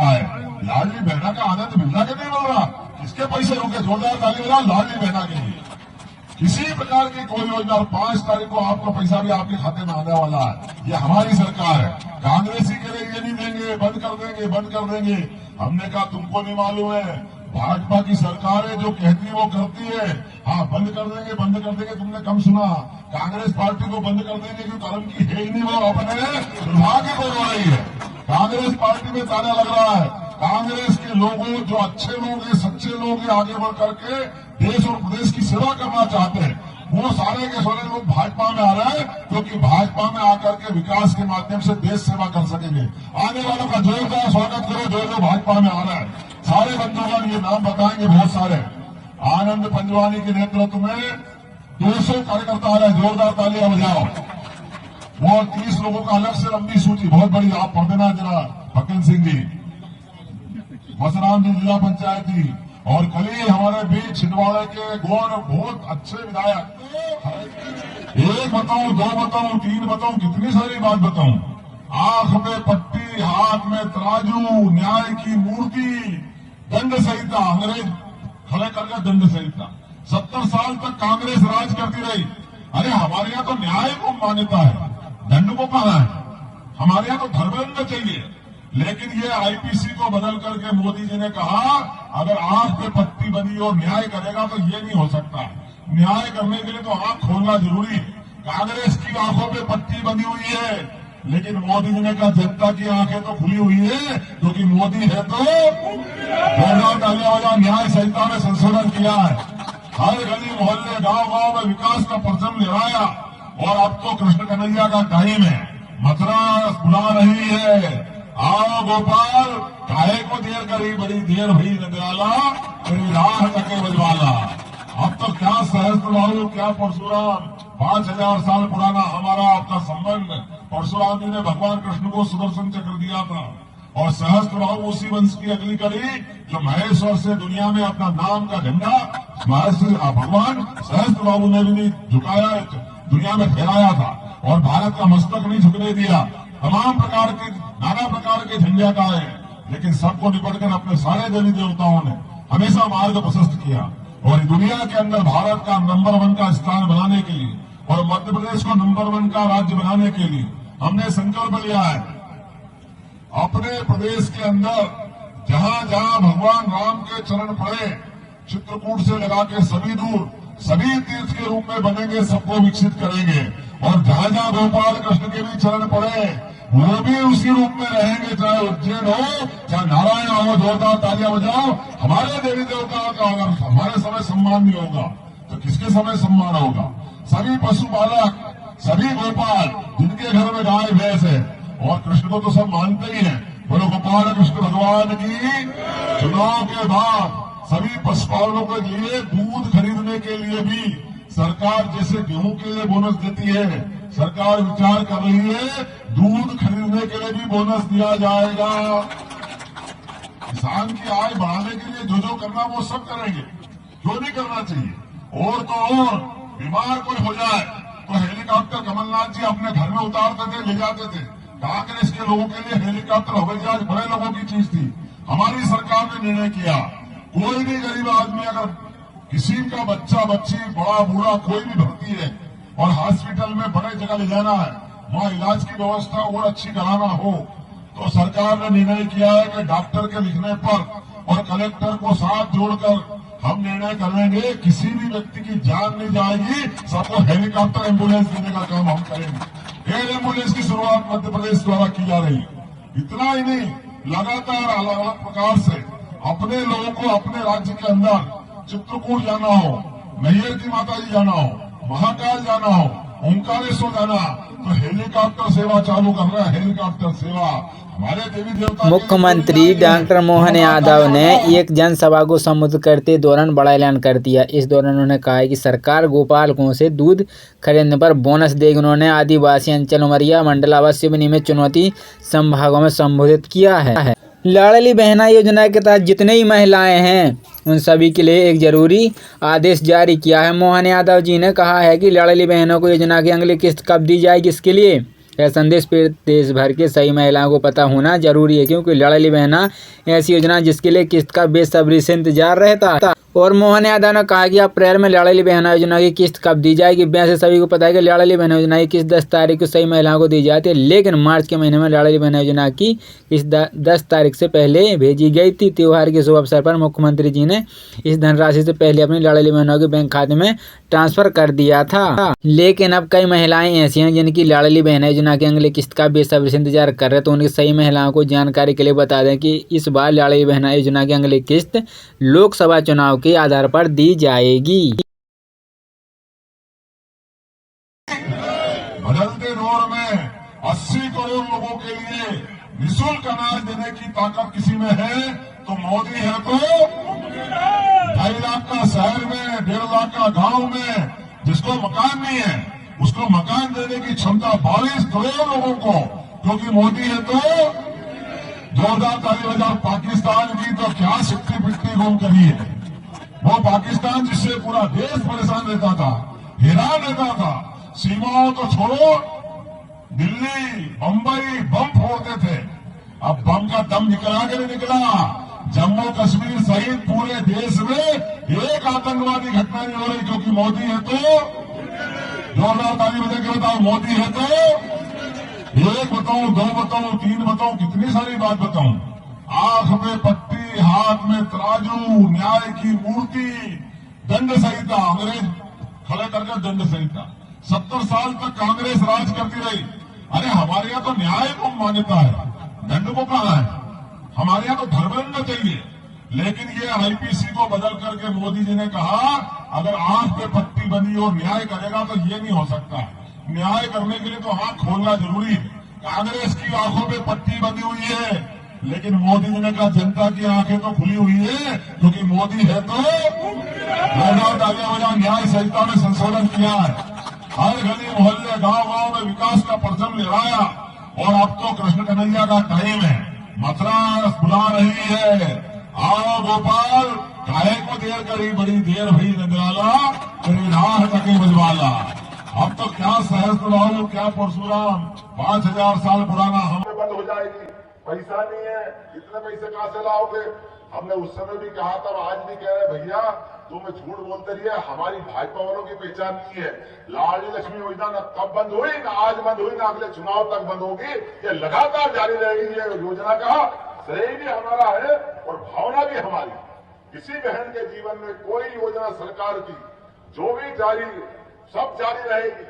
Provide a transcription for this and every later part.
है। लाडली बहना का आनंद मिलना के नहीं मिल रहा, किसके पैसे होंगे? जोरदार ताली बजा लाडली बहना के लिए। किसी प्रकार की कोई योजना, और 5 तारीख को आपका पैसा भी आपके खाते में आने वाला है। ये हमारी सरकार है। कांग्रेसी के लिए ये नहीं देंगे, बंद कर देंगे, बंद कर देंगे। हमने कहा तुमको नहीं मालूम है, भाजपा की सरकार है, जो कहती है वो करती है। हाँ, बंद कर देंगे, बंद कर देंगे, तुमने कम सुना। कांग्रेस पार्टी को बंद कर देंगे क्योंकि कर्म की है ही नहीं, वो अपने दुर्भाग्य को रो रही है। कांग्रेस पार्टी में ताना लग रहा है। कांग्रेस के लोगों, जो अच्छे लोग हैं, सच्चे लोग हैं, आगे बढ़ करके देश और प्रदेश की सेवा करना चाहते हैं, वो सारे के सारे लोग भाजपा में आ रहे हैं, क्योंकि भाजपा में आकर के विकास के माध्यम से देश सेवा कर सकेंगे। आने वालों का जोरदार स्वागत करो, जो जो भाजपा में आ रहा है। सारे बंधुगण ये नाम बताएंगे, बहुत सारे। आनंद पंजवानी के नेतृत्व में 200 कार्यकर्ता आ रहे हैं, जोरदार तालियां बजाओ। वो 30 लोगों का अलग से लंबी सूची, बहुत बड़ी, आप पढ़ देना जरा। फकीर सिंह जी, मसराम जी जिला पंचायती, और कल ही हमारे बीच छिंदवाड़ा के गौर बहुत अच्छे विधायक। एक बताऊं, 2 बताऊं, 3 बताऊं, कितनी सारी बात बताऊं। आंख में पट्टी, हाथ में तराजू, न्याय की मूर्ति, दंड संहिता, अंग्रेज खड़े करके दंड संहिता। 70 साल तक कांग्रेस राज करती रही। अरे हमारे यहाँ तो न्याय को मान्यता है, दंड को कहा है। हमारे यहाँ तो धर्मदंड चाहिए। लेकिन ये आईपीसी को बदल करके मोदी जी ने कहा, अगर आंख पे पट्टी बनी और न्याय करेगा तो ये नहीं हो सकता। न्याय करने के लिए तो आंख खोलना जरूरी है। कांग्रेस की आंखों पे पट्टी बनी हुई है, लेकिन मोदी जी ने कहा जनता की आंखें तो खुली हुई है, क्योंकि मोदी है तो न्याय संहिता में संशोधन किया है। हर गली मोहल्ले, गांव गांव में विकास का परचम लहराया। और अब तो कृष्ण कन्हैया का टाइम है, मथुरा बुला रही है। आओ गोपाल, काहे को देर करी, बड़ी देर भई नगराला, तेरी राह तके बजवाला। अब तो क्या सहस्त्रबाहु, क्या परशुराम, 5000 साल पुराना हमारा आपका संबंध। परशुराम जी ने भगवान कृष्ण को सुदर्शन चक्र दिया था, और सहस्त्रबाहु उसी वंश की अगली कड़ी, जो महेश्वर से दुनिया में अपना नाम का झंडा भगवान सहस्त्रबाहु ने भी नहीं झुकाया, दुनिया में फहराया था, और भारत का मस्तक नहीं झुकने दिया। तमाम प्रकार के, नाना प्रकार के झंडे का है, लेकिन सबको निपटकर अपने सारे देवी देवताओं ने हमेशा मार्ग प्रशस्त किया। और दुनिया के अंदर भारत का नंबर 1 का स्थान बनाने के लिए, और मध्य प्रदेश को नंबर 1 का राज्य बनाने के लिए हमने संकल्प लिया है। अपने प्रदेश के अंदर जहां जहां भगवान राम के चरण पड़े, चित्रकूट से लगा के सभी दूर, सभी तीर्थ के रूप में बनेंगे, सबको विकसित करेंगे। और जहां जहां गोपाल कृष्ण के भी चरण पड़े, वो भी उसी रूप में रहेंगे, चाहे उज्जैन हो, चाहे नारायण हो। जोरदार तालियां बजाओ। हमारे देवी देवताओं का अगर हमारे समय सम्मान नहीं होगा तो किसके समय सम्मान होगा? सभी पशुपालक, सभी गोपाल, जिनके घर में गाय भैंस है, और कृष्ण को तो सब मानते ही हैं, बोलो गोपाल कृष्ण भगवान की। चुनाव के बाद सभी पशुपालकों के लिए दूध खरीदने के लिए भी सरकार, जैसे गेहूं के लिए बोनस देती है, सरकार विचार कर रही है दूध खरीदने के लिए भी बोनस दिया जाएगा। किसान की आय बढ़ाने के लिए जो जो करना वो सब करेंगे, जो नहीं करना चाहिए। और तो और, बीमार कोई हो जाए तो हेलीकॉप्टर कमलनाथ जी अपने घर में उतारते थे, ले जाते थे। कांग्रेस के लोगों के लिए हेलीकॉप्टर, हवाई जहाज बड़े लोगों की चीज थी। हमारी सरकार ने निर्णय किया, कोई भी गरीब आदमी, अगर किसी का बच्चा बच्ची, बड़ा बूढ़ा कोई भी भर्ती है और हॉस्पिटल में बड़े जगह ले जाना है, वहां इलाज की व्यवस्था और अच्छी कराना हो, तो सरकार ने निर्णय किया है कि डॉक्टर के लिखने पर और कलेक्टर को साथ जोड़कर हम निर्णय कर लेंगे, किसी भी व्यक्ति की जान नहीं जाएगी, सबको हेलीकॉप्टर एम्बुलेंस देने का काम हम करेंगे। एयर एम्बुलेंस की शुरुआत मध्य प्रदेश द्वारा की जा रही है। इतना ही नहीं, लगातार अलग अलग प्रकार से अपने लोगों को अपने राज्य के अंदर चित्रकूट जाना हो, मैहर की माता जी जाना हो, महाकाल जाना हो, ओंकारेश्वर जाना, तो हेलीकॉप्टर सेवा चालू कर रहा है। हेलीकॉप्टर सेवा हमारे देवी देवता। मुख्यमंत्री डॉक्टर मोहन यादव ने एक जनसभा को संबोधित करते दौरान बड़ा ऐलान कर दिया। इस दौरान उन्होंने कहा कि सरकार गोपालकों से दूध खरीदने पर बोनस देगी। उन्होंने आदिवासी अंचल, उमरिया मंडल, अवध, सिवनी में चुनौती संभागों में संबोधित किया है। लाडली बहना योजना के तहत जितने ही महिलाएं हैं उन सभी के लिए एक जरूरी आदेश जारी किया है। मोहन यादव जी ने कहा है कि लाडली बहनों को योजना की अगली किस्त कब दी जाएगी, इसके लिए यह संदेश फिर देश भर के सही महिलाओं को पता होना जरूरी है, क्योंकि लाडली बहना ऐसी योजना जिसके लिए किस्त का बेसब्री से इंतजार रहता था। और मोहन यादव ने कहा कि अप्रैल में लाडली बहना योजना की किस्त कब दी जाएगी। वैसे सभी को पता है कि लाडली बहना योजना की किस्त 10 तारीख को सही महिलाओं को दी जाती है, लेकिन मार्च के महीने में लाडली बहना योजना की किस्त 10 तारीख से पहले भेजी गई थी। त्योहार के शुभ अवसर पर मुख्यमंत्री जी ने इस धनराशि से पहले अपनी लाडली बहनों के बैंक खाते में ट्रांसफर कर दिया था। लेकिन अब कई महिलाएं ऐसी हैं जिनकी लाडली बहना योजना की अगली किस्त का बेसब्री से इंतजार कर रहे हैं, तो उनकी सही महिलाओं को जानकारी के लिए बता दें कि इस बार लाडली बहना योजना की अगली किस्त लोकसभा चुनाव के आधार पर दी जाएगी। बदलते दौर में 80 करोड़ लोगों के लिए निःशुल्क अनाज देने की ताकत किसी में है तो मोदी है। तो 2.5 लाख का शहर में, 1.5 लाख का गांव में जिसको मकान नहीं है उसको मकान देने की क्षमता 22 करोड़ लोगों को, क्योंकि मोदी है। तो जोरदार ताली बजाओ। पाकिस्तान की तो क्या सिक्की पिट्टी गुम करी है। वो पाकिस्तान जिससे पूरा देश परेशान रहता था, हैरान रहता था। सीमाओं तो छोड़ो, दिल्ली बंबई बम फोड़ते थे, अब बम का दम निकला कि नहीं निकला। जम्मू कश्मीर सहित पूरे देश में एक आतंकवादी घटना नहीं हो रही, क्योंकि मोदी है। तो जोरदार ताली बजा के बताओ, मोदी है। तो एक बताऊं, 2 बताऊं, 3 बताऊं, कितनी सारी बात बताऊं। आंख में पट्टी, हाथ में तराजू, न्याय की मूर्ति, दंड संहिता, अंग्रेज खड़े करके दंड संहिता। 70 साल तक कांग्रेस राज करती रही। अरे हमारे यहाँ तो न्याय को मान्यता है, दंड को कहा है। हमारे यहाँ तो धर्मदंड चाहिए, लेकिन ये आईपीसी को बदल करके मोदी जी ने कहा अगर आंख पे पट्टी बनी और न्याय करेगा तो ये नहीं हो सकता। न्याय करने के लिए तो आंख खोलना जरूरी है। कांग्रेस की आंखों पे पट्टी बनी हुई है, लेकिन मोदी जी ने कहा जनता की आंखें तो खुली हुई है, क्योंकि मोदी है। तो न्याय संहिता में संशोधन किया है। हर गली मोहल्ले गांव-गांव में विकास का परचम लहराया। और अब तो कृष्ण कन्हैया का टाइम है, मथुरा बुला रही है। आओ गोपाल, काहे को देर करी, बड़ी देर भई नंदलाला, तेरी राह तके बजवाला। अब तो क्या सहस्त्रबाहु, क्या परशुराम, 5000 साल पुराना हम बंद हो जाएगी। पैसा नहीं है, इतने पैसे कहां से लाओगे। हमने उस समय भी कहा था, आज भी कह रहे भैया तुम झूठ बोलते रहिए, हमारी भाजपा वालों की पहचान नहीं है। लाडली लक्ष्मी योजना न तब बंद हुई, न आज बंद हुई, न अगले चुनाव तक बंद होगी। ये लगातार जारी रहेगी। ये योजना का श्रेय भी हमारा है और भावना भी हमारी। किसी बहन के जीवन में कोई योजना सरकार की जो भी जारी, सब जारी रहेगी,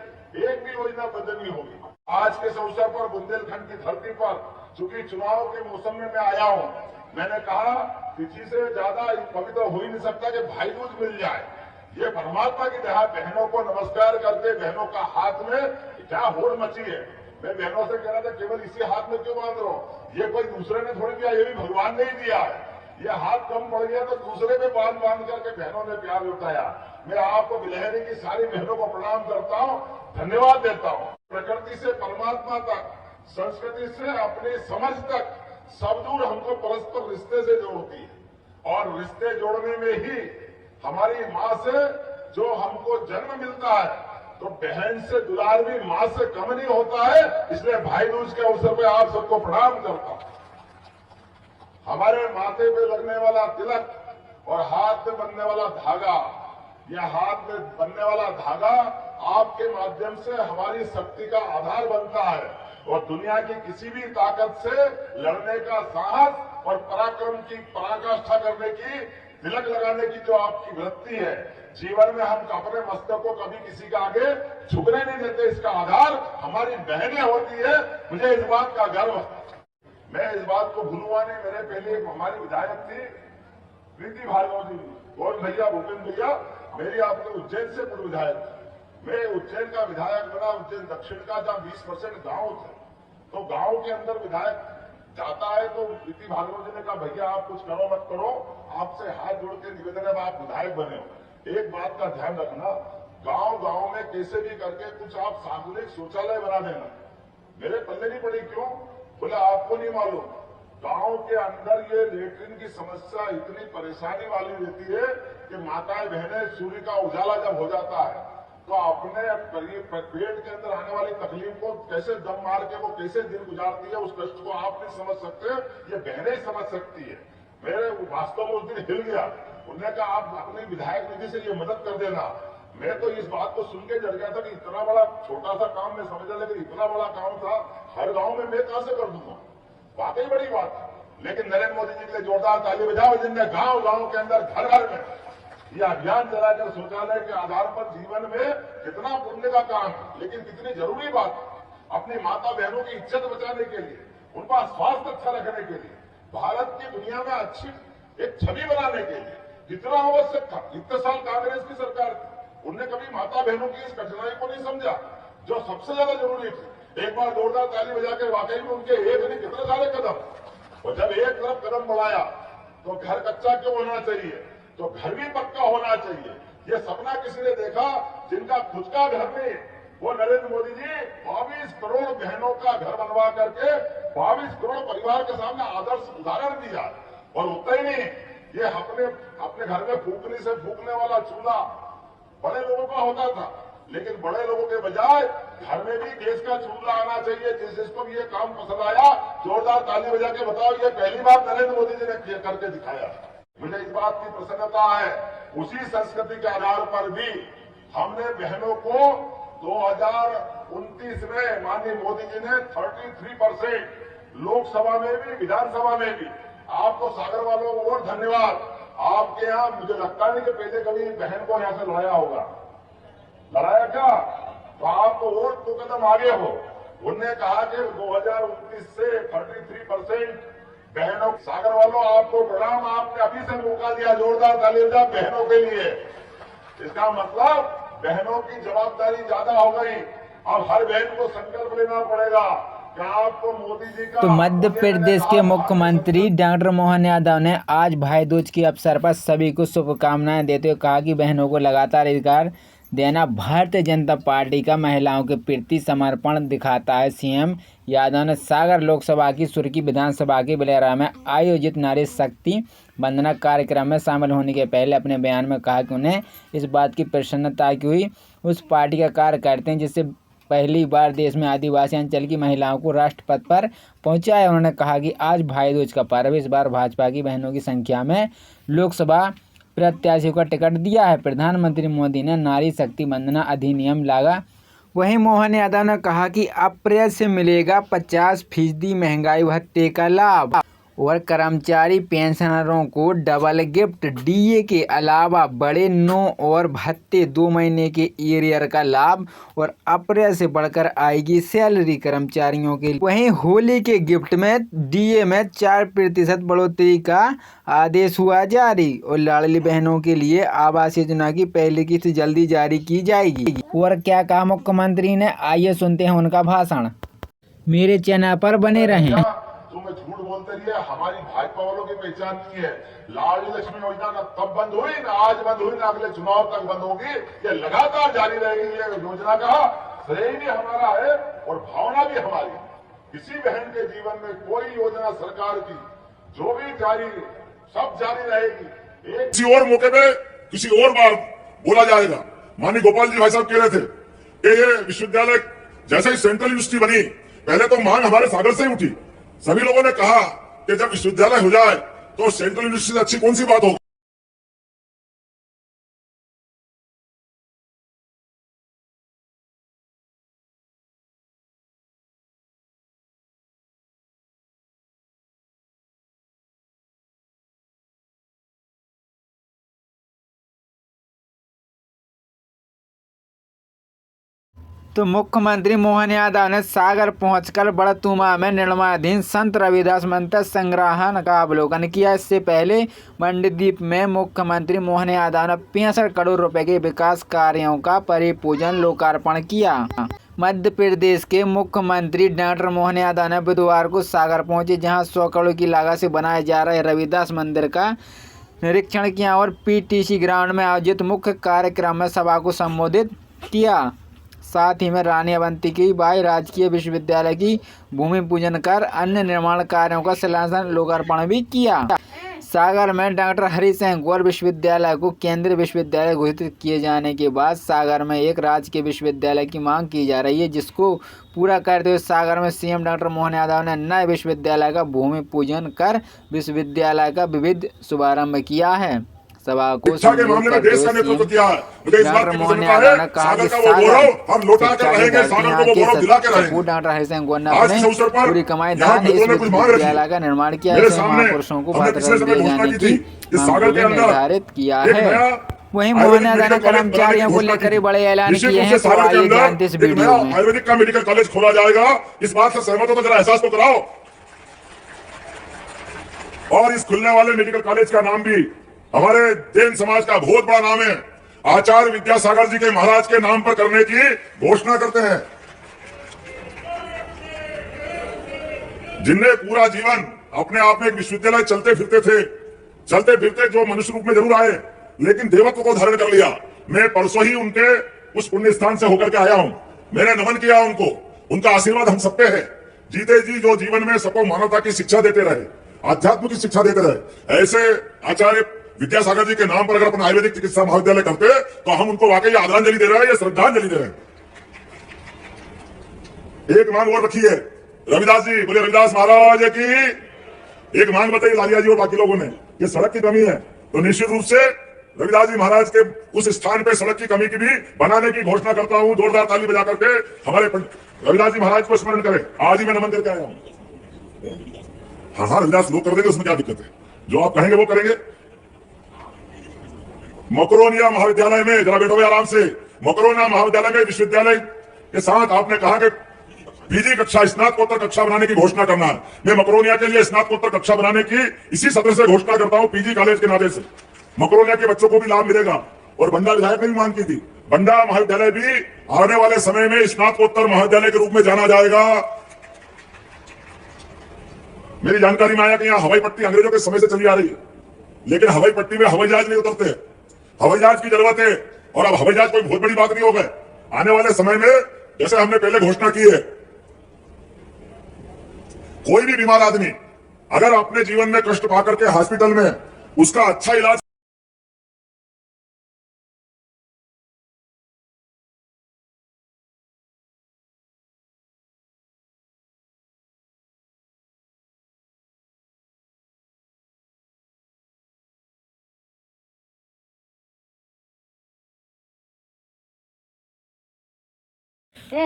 एक भी योजना बंद नहीं होगी। आज के इस अवसर पर बुंदेलखंड की धरती पर, चूंकि चुनाव के मौसम में मैं आया हूं, मैंने कहा किसी से ज्यादा पवित्र हो ही नहीं सकता कि भाई दूज मिल जाए। ये परमात्मा की दया। बहनों को नमस्कार करते, बहनों का हाथ में क्या होड़ मची है। मैं बहनों से कह रहा था केवल इसी हाथ में क्यों बांध रहा हूं, ये कोई दूसरे ने थोड़ी दिया, ये भी भगवान ने ही दिया है। ये हाथ कम पड़ गया तो दूसरे में बांध बांध करके बहनों ने प्यार लुटाया। मैं आपको बिलहरी की सारी बहनों को प्रणाम करता हूं, धन्यवाद देता हूं। प्रकृति से परमात्मा तक, संस्कृति से अपनी समझ तक सब दूर हमको परस्पर रिश्ते से जोड़ती है। और रिश्ते जोड़ने में ही हमारी मां से जो हमको जन्म मिलता है, तो बहन से दुलार भी मां से कम नहीं होता है। इसलिए भाई दूज के अवसर पर आप सबको प्रणाम करता हूं। हमारे माथे पे लगने वाला तिलक और हाथ में बनने वाला धागा, यह हाथ में बनने वाला धागा आपके माध्यम से हमारी शक्ति का आधार बनता है। और दुनिया की किसी भी ताकत से लड़ने का साहस और पराक्रम की पराकाष्ठा करने की, तिलक लगाने की जो आपकी वृत्ति है, जीवन में हम अपने मस्तक को कभी किसी के आगे झुकने नहीं देते। इसका आधार हमारी बहनें होती है। मुझे इस बात का गर्व है। मैं इस बात को भूलूंगा नहीं। मेरे पहले एक हमारी विधायक थी प्रीति भार्गव जी, और भैया भूपेन्द्र भैया, मेरी आपके उज्जैन से पूर्व विधायक थी। मैं उज्जैन का विधायक बना, उज्जैन दक्षिण का, जहां 20% गांव थे। तो गांव के अंदर विधायक जाता है तो प्रीति भार्गव जी ने कहा भैया आप कुछ करो मत करो, आपसे हाथ जोड़ के निवेदन है, आप विधायक बने हो। एक बात का ध्यान रखना, गांव गांव में कैसे भी करके कुछ आप सार्वजनिक शौचालय बना देना। मेरे पल्ले नहीं पड़ी, क्यों बोले आपको नहीं मालूम, गांव के अंदर ये लेटरिन की समस्या इतनी परेशानी वाली रहती है कि माताएं बहनें सूर्य का उजाला जब हो जाता है तो अपने पेट के अंदर आने वाली तकलीफ को कैसे दम मार के वो कैसे दिन गुजारती है, उस कष्ट को आप नहीं समझ सकते, ये बहनें ही समझ सकती है। मेरे वास्तव में उस दिन हिल गया। उन्होंने कहा आप अपनी विधायक निधि से ये मदद कर देना। मैं तो इस बात को सुन के डर गया था कि इतना बड़ा छोटा सा काम मैं समझा, लेकिन इतना बड़ा काम था हर गांव में मैं कहां से कर दूंगा। वाकई बड़ी बात है। लेकिन नरेंद्र मोदी जी के लिए जोरदार ताली बजाओ, जिनने गांव गांव के अंदर घर घर में ये अभियान चलाकर शौचालय के आधार पर जीवन में कितना पुण्य का काम है, लेकिन कितनी जरूरी बात है। अपनी माता बहनों की इज्जत बचाने के लिए, उनका स्वास्थ्य अच्छा रखने के लिए, भारत की दुनिया में अच्छी एक छवि बनाने के लिए जितना आवश्यक था। इतने साल कांग्रेस की सरकार थी, उनने कभी माता बहनों की इस कठिनाई को नहीं समझा जो सबसे ज्यादा जरूरी थी। एक बार जोरदार ताली बजा के वाकई में उनके एक नहीं कितने सारे कदम, और जब एक तरफ कदम बढ़ाया तो घर कच्चा क्यों होना चाहिए, तो घर भी पक्का होना चाहिए। ये सपना किसी ने देखा जिनका खुद का घर नहीं, वो नरेंद्र मोदी जी 22 करोड़ बहनों का घर बनवा करके 22 करोड़ परिवार के सामने आदर्श उदाहरण दिया। और उतना ही नहीं, ये अपने घर में फूकने से फूकने वाला चूल्हा बड़े लोगों का होता था, लेकिन बड़े लोगों के बजाय घर में भी गैस का चूल्हा आना चाहिए। जिसको भी ये काम पसंद आया जोरदार ताली बजा के बताओ, ये पहली बार नरेंद्र मोदी जी ने करके दिखाया। मुझे इस बात की प्रसन्नता है, उसी संस्कृति के आधार पर भी हमने बहनों को 2029 में माननीय मोदी जी ने 33% लोकसभा में भी विधानसभा में भी। आपको सागर वालों को और धन्यवाद। आपके यहाँ मुझे लगता नहीं कि पहले कभी बहन को यहाँ से लड़ाया होगा, लड़ाया क्या? तो आप तो और 2 कदम आगे हो। उनने कहा कि 2029 से 33% बहनों, सागर वालों आपको प्रणाम, आपने अभी से मौका दिया, जोरदार ताली बजा बहनों के लिए। इसका मतलब बहनों की जवाबदारी ज्यादा हो गई। अब हर बहन को संकल्प लेना पड़ेगा कि आपको मोदी जी का। तो मध्य प्रदेश के मुख्यमंत्री डॉक्टर मोहन यादव ने आज भाई दूज के अवसर पर सभी को शुभकामनाएं देते हुए कहा कि बहनों को लगातार अधिकार देना भारतीय जनता पार्टी का महिलाओं के प्रति समर्पण दिखाता है। सीएम यादव ने सागर लोकसभा की सुर्खी विधानसभा के बिलेरा में आयोजित नारी शक्ति वंदना कार्यक्रम में शामिल होने के पहले अपने बयान में कहा कि उन्हें इस बात की प्रसन्नता की हुई उस पार्टी का कार्य करते हैं जिससे पहली बार देश में आदिवासी अंचल की महिलाओं को राष्ट्रपद पर पहुंचाया। उन्होंने कहा कि आज भाई दूज का पर्व, इस बार भाजपा की बहनों की संख्या में लोकसभा प्रत्याशियों का टिकट दिया है। प्रधानमंत्री मोदी ने नारी शक्ति वंदना अधिनियम लागा। वहीं मोहन यादव ने कहा कि अप्रैल से मिलेगा 50% महंगाई भत्ते का लाभ और कर्मचारी पेंशनरों को डबल गिफ्ट, डीए के अलावा बड़े 9 और भत्ते, 2 महीने के एरियर का लाभ और अप्रैल से बढ़कर आएगी सैलरी कर्मचारियों के लिए। वहीं होली के गिफ्ट में डीए में 4% बढ़ोतरी का आदेश हुआ जारी और लाडली बहनों के लिए आवास योजना की पहली किस्त जल्दी जारी की जाएगी। और क्या कहा मुख्यमंत्री ने, आइए सुनते हैं उनका भाषण। मेरे चैनल पर बने रहें। तुम्हें झूठ बोलते रहिए, हमारी भाजपा वालों की पहचान नहीं है। लाडली लक्ष्मी योजना ना तब बंद हुई, ना आज बंद हुई, ना अगले चुनाव तक बंद होगी। ये लगातार जारी रहेगी। ये योजना का श्रेय भी हमारा है और भावना भी हमारी। किसी बहन के जीवन में कोई योजना सरकार की जो भी जारी, सब जारी रहेगी। किसी और मौके पे किसी और बार बोला जाएगा। माननीय गोपाल जी भाई साहब कह रहे थे कि ये विश्वविद्यालय जैसे ही सेंट्रल यूनिवर्सिटी बनी, पहले तो मांग हमारे सागर से ही उठी। सभी लोगों ने कहा कि जब विश्वविद्यालय हो जाए तो सेंट्रल यूनिवर्सिटी से अच्छी कौन सी बात होगी। तो मुख्यमंत्री मोहन यादव ने सागर पहुंचकर बड़तुमा में निर्माणाधीन संत रविदास मंदिर संग्रहण का अवलोकन किया। इससे पहले मंडीदीप में मुख्यमंत्री मोहन यादव ने 65 करोड़ रुपए के विकास कार्यों का परिपूजन लोकार्पण किया। मध्य प्रदेश के मुख्यमंत्री डॉक्टर मोहन यादव ने बुधवार को सागर पहुंचे, जहां 100 करोड़ की लागत से बनाए जा रहे रविदास मंदिर का निरीक्षण किया और पीटीसी ग्राउंड में आयोजित मुख्य कार्यक्रम में सभा को संबोधित किया। साथ ही में रानी अवंती बाई राजकीय विश्वविद्यालय की भूमि पूजन कर अन्य निर्माण कार्यों का शिलान्यास लोकार्पण भी किया। सागर में डॉक्टर हरि सिंह गौर विश्वविद्यालय को केंद्रीय विश्वविद्यालय घोषित किए जाने के बाद सागर में एक राजकीय विश्वविद्यालय की मांग की जा रही है, जिसको पूरा करते हुए सागर में सीएम डॉक्टर मोहन यादव ने नए विश्वविद्यालय का भूमि पूजन कर विश्वविद्यालय का विविध शुभारंभ किया है। सभा को शिक्षा के मामले में देश का नेतृत्व किया है। मुझे इस बात की प्रसन्नता है, सागर का वो गौरव हम लौटा कर रहेंगे, सागर को वो गौरव दिला के रहेंगे। डॉक्टर हरि सिंह गौर ने आज इस अवसर पर पूरी कमाई दान इस विश्वविद्यालय का निर्माण किया है। महापुरुषों को भारत रत्न दिए जाने की निर्धारित किया है। वहीं मोहन यादव ने कर्मचारियों को लेकर ही बड़े ऐलान किए हैं। तो आइए जानते इस वीडियो में। आयुर्वेदिक का मेडिकल कॉलेज खोला जाएगा, इस बात से सहमत हो तो जरा एहसास तो कराओ। और इस खुलने वाले मेडिकल कॉलेज का नाम भी हमारे जैन समाज का बहुत बड़ा नाम है, आचार्य विद्यासागर जी के महाराज के नाम पर करने की घोषणा करते हैं, जिनने पूरा जीवन अपने आप में एक विश्वविद्यालय चलते फिरते जो मनुष्य रूप में जरूर आए, लेकिन देवत्व को धारण कर लिया। मैं परसों ही उनके उस पुण्य स्थान से होकर के आया हूं, मैंने नमन किया उनको। उनका आशीर्वाद हम सब पे है। जीते जी जो जीवन में सबको मानवता की शिक्षा देते रहे, आध्यात्म की शिक्षा देते रहे, ऐसे आचार्य विद्यासागर जी के नाम पर अगर अपन आयुर्वेदिक चिकित्सा महाविद्यालय करते तो हम उनको वाकई आदरांजलि दे रहे हैं या श्रद्धांजलि दे रहे हैं। एक मांग और रखी है रविदास जी, बोले रविदास महाराज की। एक मांग बताइए लालिया जी और बाकी लोगों ने, ये सड़क की कमी है, तो निश्चित रूप से रविदास जी महाराज के उस स्थान पे सड़क की कमी की भी बनाने की घोषणा करता हूं। जोरदार ताली बजा करके हमारे रविदास जी महाराज को स्मरण करें। आज ही मैं नमन करके आया हूं। हाँ, रविदास लोग कर देंगे, उसमें क्या दिक्कत है, जो आप कहेंगे वो करेंगे। मकरोनिया महाविद्यालय में, जरा बैठो आराम से, मकरोनिया महाविद्यालय में विश्वविद्यालय के साथ आपने कहा कि पीजी कक्षा, स्नातकोत्तर कक्षा बनाने की घोषणा करना है। मैं मकरोनिया के लिए स्नातकोत्तर कक्षा बनाने की इसी सत्र से घोषणा करता हूं, पीजी कॉलेज के नाते से मकरोनिया के बच्चों को भी लाभ मिलेगा। और बंडा विधायक ने भी मांग की थी, बंडा महाविद्यालय भी आने वाले समय में स्नातकोत्तर महाविद्यालय के रूप में जाना जाएगा। मेरी जानकारी में आया कि यहाँ हवाई पट्टी अंग्रेजों के समय से चली आ रही है, लेकिन हवाई पट्टी में हवाई जहाज नहीं उतरते, हवाई जहाज की जरूरत है। और अब हवाई जहाज कोई बहुत बड़ी बात नहीं हो गए। आने वाले समय में जैसे हमने पहले घोषणा की है, कोई भी बीमार आदमी अगर अपने जीवन में कष्ट पाकर के हॉस्पिटल में उसका अच्छा इलाज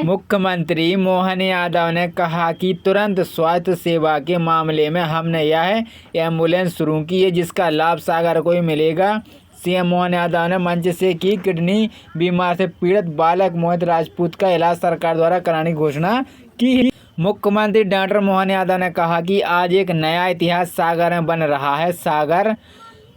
मुख्यमंत्री मोहन यादव ने कहा कि तुरंत स्वास्थ्य सेवा के मामले में हमने यह एम्बुलेंस शुरू की है, जिसका लाभ सागर को ही मिलेगा। सीएम मोहन यादव ने मंच से की किडनी बीमार से पीड़ित बालक मोहित राजपूत का इलाज सरकार द्वारा कराने की घोषणा की। मुख्यमंत्री डॉक्टर मोहन यादव ने कहा कि आज एक नया इतिहास सागर में बन रहा है। सागर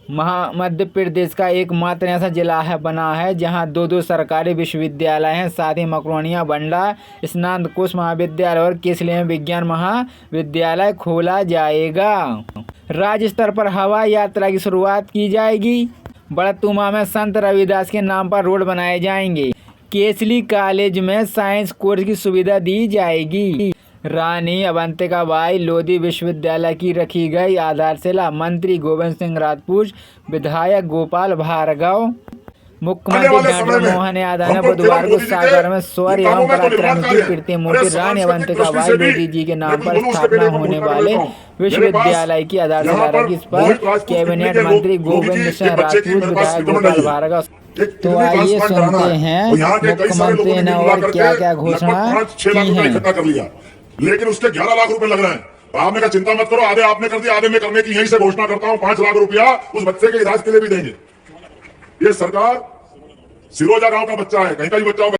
मध्य प्रदेश का एकमात्र ऐसा जिला बना है जहां दो सरकारी विश्वविद्यालय हैं। साथ ही मकरोनिया, बंडा स्नातकोत्तर महाविद्यालय और केसलिया विज्ञान महाविद्यालय खोला जाएगा। राज्य स्तर पर हवाई यात्रा की शुरुआत की जाएगी। बड़तुमा में संत रविदास के नाम पर रोड बनाए जाएंगे। केसली कॉलेज में साइंस कोर्स की सुविधा दी जाएगी। रानी अवंतिकाबाई लोधी विश्वविद्यालय की रखी गई आधारशिला। मंत्री गोविंद सिंह राजपूत, विधायक गोपाल भार्गव। मुख्यमंत्री डॉक्टर मोहन यादव ने बुधवार को सागर में शौर्य एवं पराक्रम की कीर्ति मूर्ति रानी अवंतिकाबाई लोधी जी के नाम पर स्थापना होने वाले विश्वविद्यालय की आधारशिला रखी। इस पर कैबिनेट मंत्री गोविंद सिंह राजपूत, विधायक गोपाल भार्गव। तो आइए सुनते हैं मुख्यमंत्री ने और क्या क्या घोषणा की है। लेकिन उसके 11 लाख रुपए लग रहे हैं। तो आपने कहा चिंता मत करो, आधे आपने कर दिया, आधे में करने की यहीं से घोषणा करता हूं। 5 लाख रुपया उस बच्चे के इलाज के लिए भी देंगे। ये सरकार सिरोजा गांव का बच्चा है, कहीं का भी बच्चा होगा।